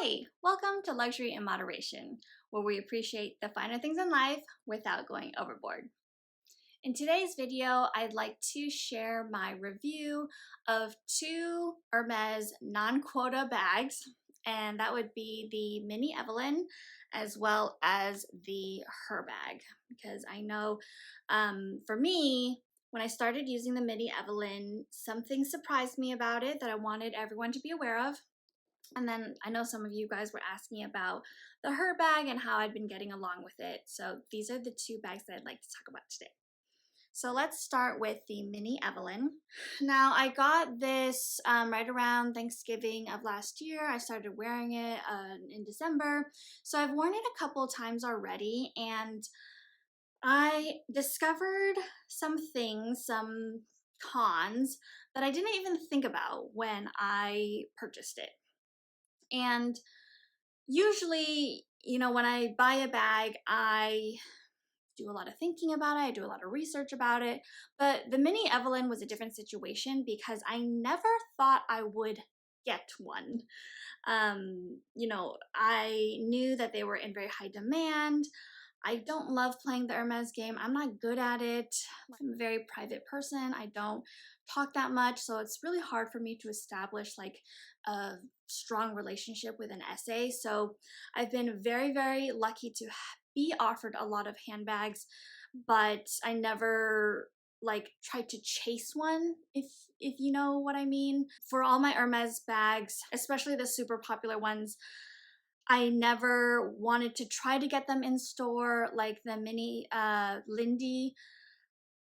Hey, welcome to Luxury in Moderation, where we appreciate the finer things in life without going overboard. In today's video, I'd like to share my review of two Hermes non-quota bags, and that would be the mini Evelyn as well as the Herbag, because I know for me, when I started using the mini Evelyn, something surprised me about it that I wanted everyone to be aware of. And then I know some of you guys were asking about the Herbag and how I'd been getting along with it. So these are the two bags that I'd like to talk about today. So let's start with the mini Evelyn. Now I got this right around Thanksgiving of last year. I started wearing it in December. So I've worn it a couple times already, and I discovered some things, some cons that I didn't even think about when I purchased it. And usually, when I buy a bag, I do a lot of thinking about it. I do a lot of research about it. But the mini Evelyn was a different situation because I never thought I would get one. I knew that they were in very high demand. I don't love playing the Hermes game. I'm not good at it. I'm a very private person. I don't talk that much, so it's really hard for me to establish like a strong relationship with an SA. So I've been very, very lucky to be offered a lot of handbags, but I never tried to chase one, if you know what I mean. For all my Hermes bags, especially the super popular ones, I never wanted to try to get them in store, like the mini Lindy.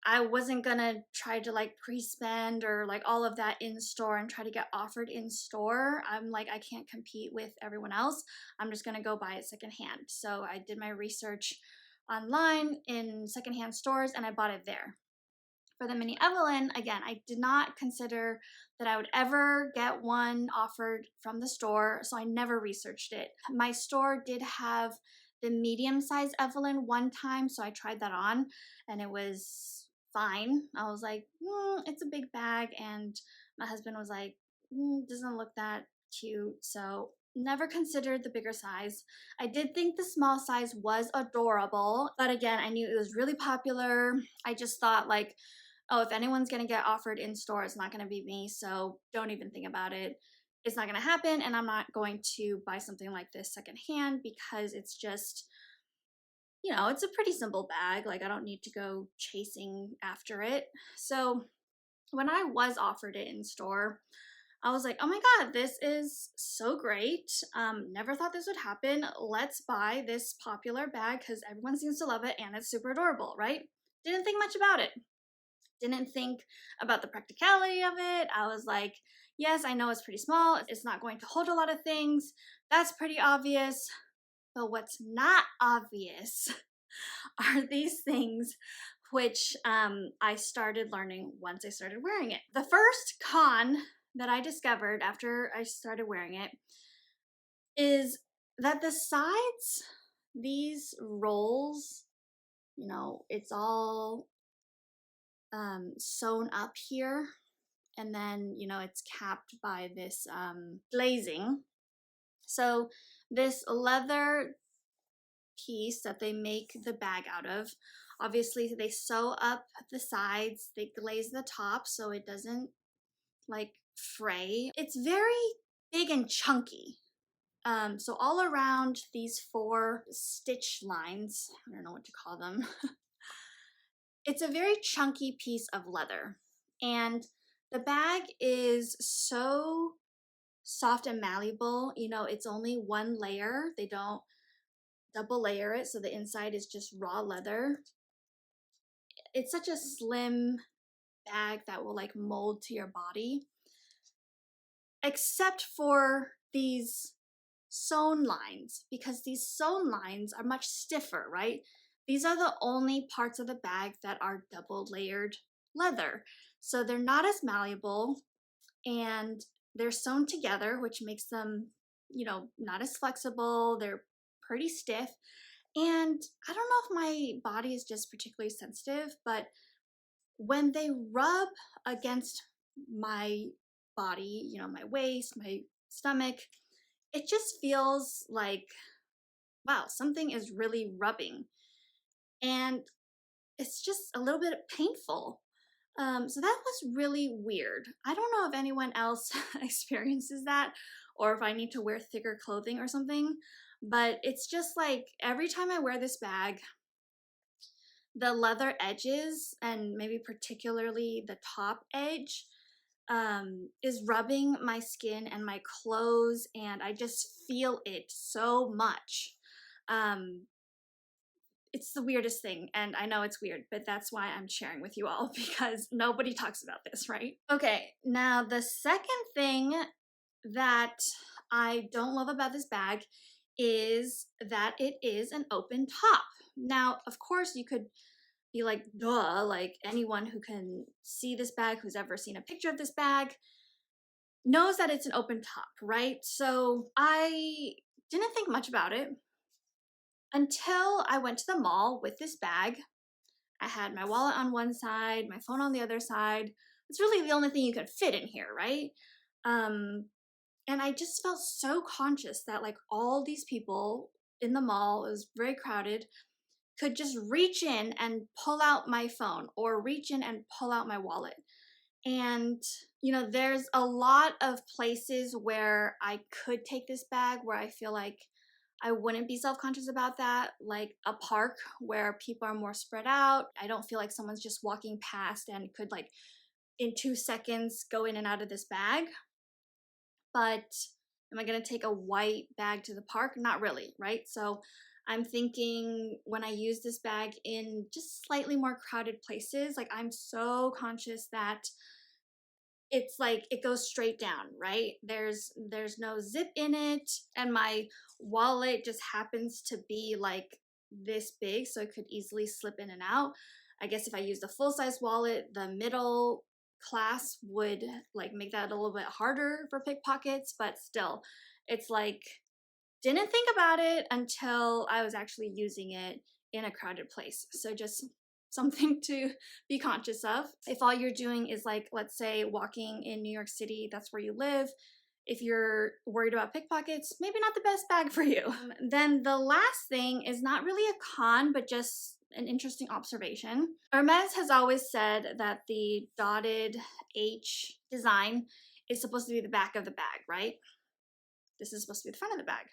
I wasn't gonna try to pre-spend or all of that in store and try to get offered in store. I'm like, I can't compete with everyone else. I'm just gonna go buy it secondhand. So I did my research online in secondhand stores and I bought it there. For the mini Evelyn, again, I did not consider that I would ever get one offered from the store, so I never researched it. My store did have the medium-sized Evelyn one time, so I tried that on, and it was fine. I was like, it's a big bag, and my husband was like, doesn't look that cute, so never considered the bigger size. I did think the small size was adorable, but again, I knew it was really popular. I just thought oh, if anyone's gonna get offered in store, it's not gonna be me, so don't even think about it. It's not gonna happen, and I'm not going to buy something like this secondhand because it's just, it's a pretty simple bag. I don't need to go chasing after it. So when I was offered it in store, I was like, oh my God, this is so great. Never thought this would happen. Let's buy this popular bag because everyone seems to love it and it's super adorable, right? Didn't think much about it. Didn't think about the practicality of it. I was like, yes, I know it's pretty small. It's not going to hold a lot of things. That's pretty obvious. But what's not obvious are these things which I started learning once I started wearing it. The first con that I discovered after I started wearing it is that the sides, these rolls, it's all sewn up here, and then it's capped by this glazing. So this leather piece that they make the bag out of, obviously they sew up the sides, they glaze the top so it doesn't fray. It's very big and chunky. So all around these 4 stitch lines, I don't know what to call them, it's a very chunky piece of leather, and the bag is so soft and malleable. It's only one layer. They don't double layer it, so the inside is just raw leather. It's such a slim bag that will mold to your body, except for these sewn lines, because these sewn lines are much stiffer, right? These are the only parts of the bag that are double layered leather. So they're not as malleable and they're sewn together, which makes them, not as flexible. They're pretty stiff. And I don't know if my body is just particularly sensitive, but when they rub against my body, my waist, my stomach, it just feels like, wow, something is really rubbing. And it's just a little bit painful. So that was really weird. I don't know if anyone else experiences that or if I need to wear thicker clothing or something, but it's just like every time I wear this bag, the leather edges and maybe particularly the top edge is rubbing my skin and my clothes, and I just feel it so much. Um, it's the weirdest thing, and I know it's weird, but that's why I'm sharing with you all because nobody talks about this, right? Okay, now the second thing that I don't love about this bag is that it is an open top. Now, of course, you could be like, duh, like anyone who can see this bag, who's ever seen a picture of this bag, knows that it's an open top, right? So I didn't think much about it until I went to the mall with this bag. I had my wallet on one side, my phone on the other side. It's really the only thing you could fit in here, right? And I just felt so conscious that like all these people in the mall, it was very crowded, could just reach in and pull out my phone or reach in and pull out my wallet. And, you know, there's a lot of places where I could take this bag where I feel like I wouldn't be self-conscious about that, like a park where people are more spread out. I don't feel like someone's just walking past and could like in 2 seconds go in and out of this bag. But am I going to take a white bag to the park? Not really, right? So I'm thinking when I use this bag in just slightly more crowded places, like I'm so conscious that it's like it goes straight down, right? There's no zip in it, and my wallet just happens to be like this big, so it could easily slip in and out. I guess if I used a full-size wallet, the middle class would like make that a little bit harder for pickpockets, but still, it's like didn't think about it until I was actually using it in a crowded place. So just something to be conscious of. If all you're doing is like, let's say walking in New York City, that's where you live. If you're worried about pickpockets, maybe not the best bag for you. Then the last thing is not really a con, but just an interesting observation. Hermes has always said that the dotted H design is supposed to be the back of the bag, right? This is supposed to be the front of the bag.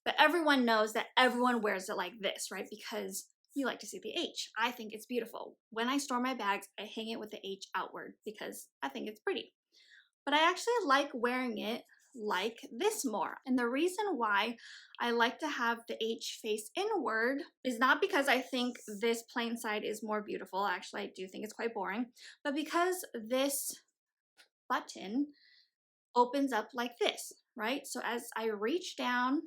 But everyone knows that everyone wears it like this, right? Because you like to see the H. I think it's beautiful. When I store my bags, I hang it with the H outward because I think it's pretty. But I actually like wearing it like this more. And the reason why I like to have the H face inward is not because I think this plain side is more beautiful. Actually, I do think it's quite boring. But because this button opens up like this, right? So as I reach down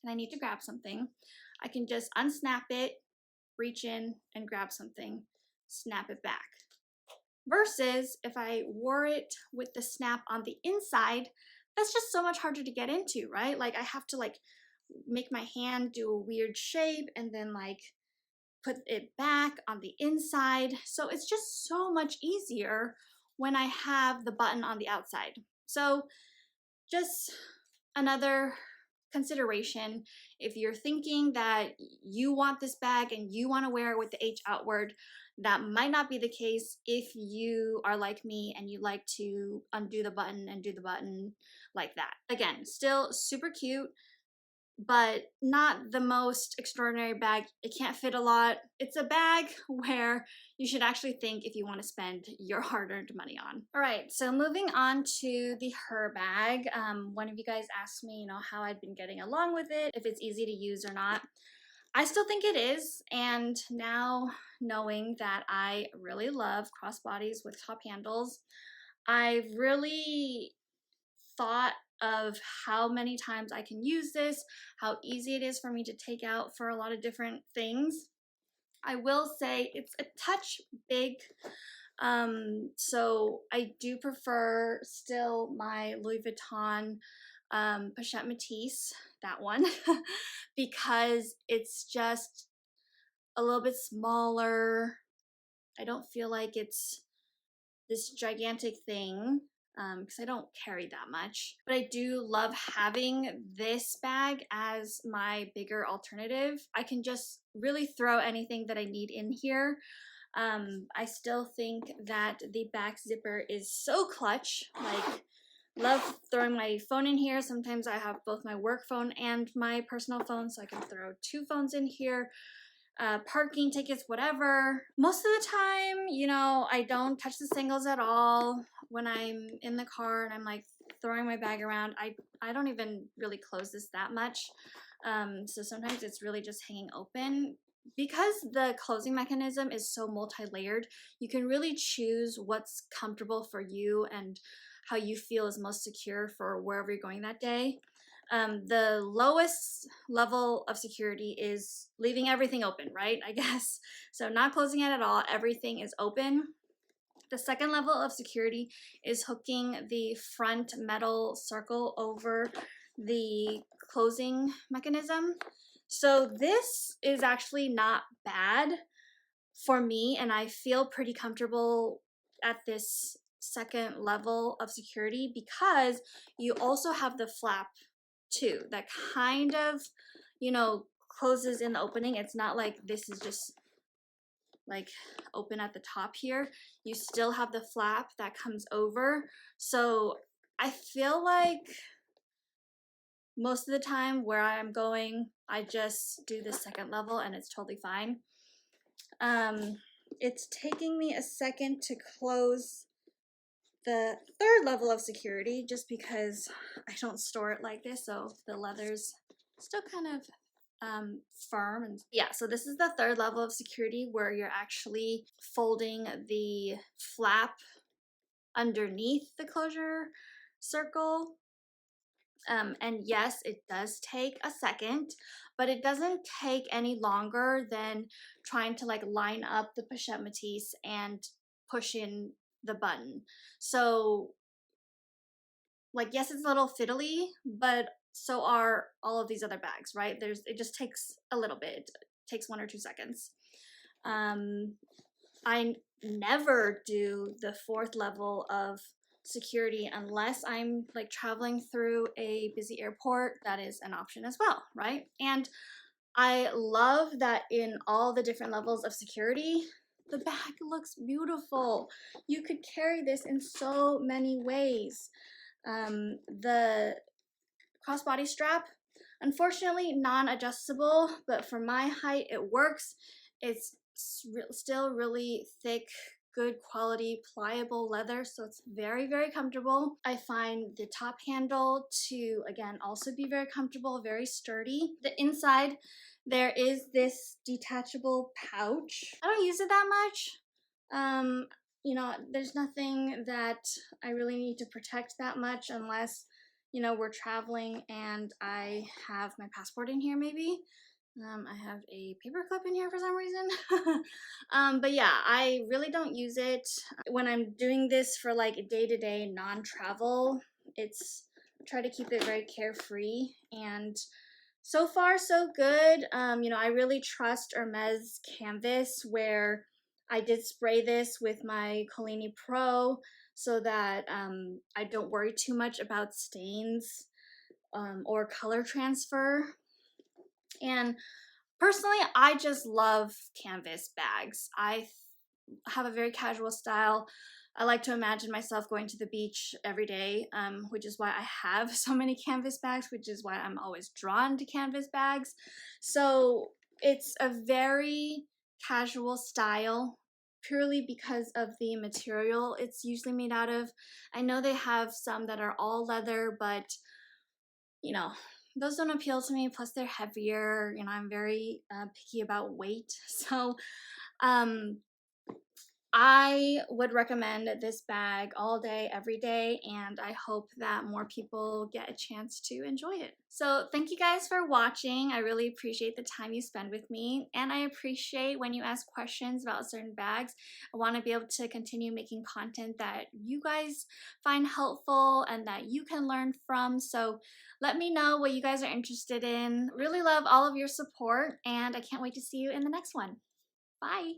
and I need to grab something, I can just unsnap it, reach in and grab something, snap it back. Versus if I wore it with the snap on the inside, that's just so much harder to get into, right? Like I have to like make my hand do a weird shape and then like put it back on the inside. So it's just so much easier when I have the button on the outside. So just another consideration. If you're thinking that you want this bag and you want to wear it with the H outward, that might not be the case if you are like me and you like to undo the button and do the button like that. Again, still super cute, but not the most extraordinary bag. It can't fit a lot. It's a bag where you should actually think if you want to spend your hard-earned money on. All right, so moving on to the Herbag. One of you guys asked me, how I'd been getting along with it, if it's easy to use or not. I still think it is, and now knowing that I really love crossbodies with top handles, I've really thought of how many times I can use this, how easy it is for me to take out for a lot of different things. I will say it's a touch big, so I do prefer still my Louis Vuitton Pochette Métis, that one, because it's just a little bit smaller. I don't feel like it's this gigantic thing. because I don't carry that much. But I do love having this bag as my bigger alternative. I can just really throw anything that I need in here. I still think that the back zipper is so clutch. Like, love throwing my phone in here. Sometimes I have both my work phone and my personal phone, so I can throw 2 phones in here. Parking tickets, whatever. Most of the time, you know, I don't touch the singles at all when I'm in the car and I'm like throwing my bag around. I don't even really close this that much. So sometimes it's really just hanging open. Because the closing mechanism is so multi-layered, you can really choose what's comfortable for you and how you feel is most secure for wherever you're going that day. The lowest level of security is leaving everything open, right? I guess. So not closing it at all, everything is open. The second level of security is hooking the front metal circle over the closing mechanism. So this is actually not bad for me, and I feel pretty comfortable at this second level of security because you also have the flap too that kind of, you know, closes in the opening. It's not like this is just like open at the top here. You still have the flap that comes over. So I feel like most of the time where I'm going, I just do the second level and it's totally fine. It's taking me a second to close the third level of security just because I don't store it like this, so the leather's still kind of firm. And yeah, so this is the third level of security where you're actually folding the flap underneath the closure circle. And yes, it does take a second, but it doesn't take any longer than trying to like line up the pochette matisse and push in the button. So like, yes, it's a little fiddly, but so are all of these other bags, right? It just takes a little bit. It takes 1 or 2 seconds. I never do the fourth level of security unless I'm like traveling through a busy airport. That is an option as well, right? And I love that in all the different levels of security, the bag looks beautiful. You could carry this in so many ways. The crossbody strap, unfortunately non-adjustable, but for my height it works. It's still really thick, good quality, pliable leather, so it's very, very comfortable. I find the top handle to, again, also be very comfortable, very sturdy. The inside, there is this detachable pouch. I don't use it that much. You know, there's nothing that I really need to protect that much unless, you know, we're traveling and I have my passport in here maybe. I have a paper clip in here for some reason. But yeah, I really don't use it. When I'm doing this for like day-to-day non-travel, try to keep it very carefree, and so far so good. You know, I really trust Hermes canvas, where I did spray this with my Collini Pro so that I don't worry too much about stains or color transfer. And personally, I just love canvas bags. I have a very casual style. I like to imagine myself going to the beach every day, which is why I have so many canvas bags, which is why I'm always drawn to canvas bags. So it's a very casual style, purely because of the material it's usually made out of. I know they have some that are all leather, but you know, those don't appeal to me. Plus they're heavier. You know, I'm very picky about weight. So I would recommend this bag all day, every day, and I hope that more people get a chance to enjoy it. So thank you guys for watching. I really appreciate the time you spend with me, and I appreciate when you ask questions about certain bags. I want to be able to continue making content that you guys find helpful and that you can learn from. So let me know what you guys are interested in. Really love all of your support, and I can't wait to see you in the next one. Bye!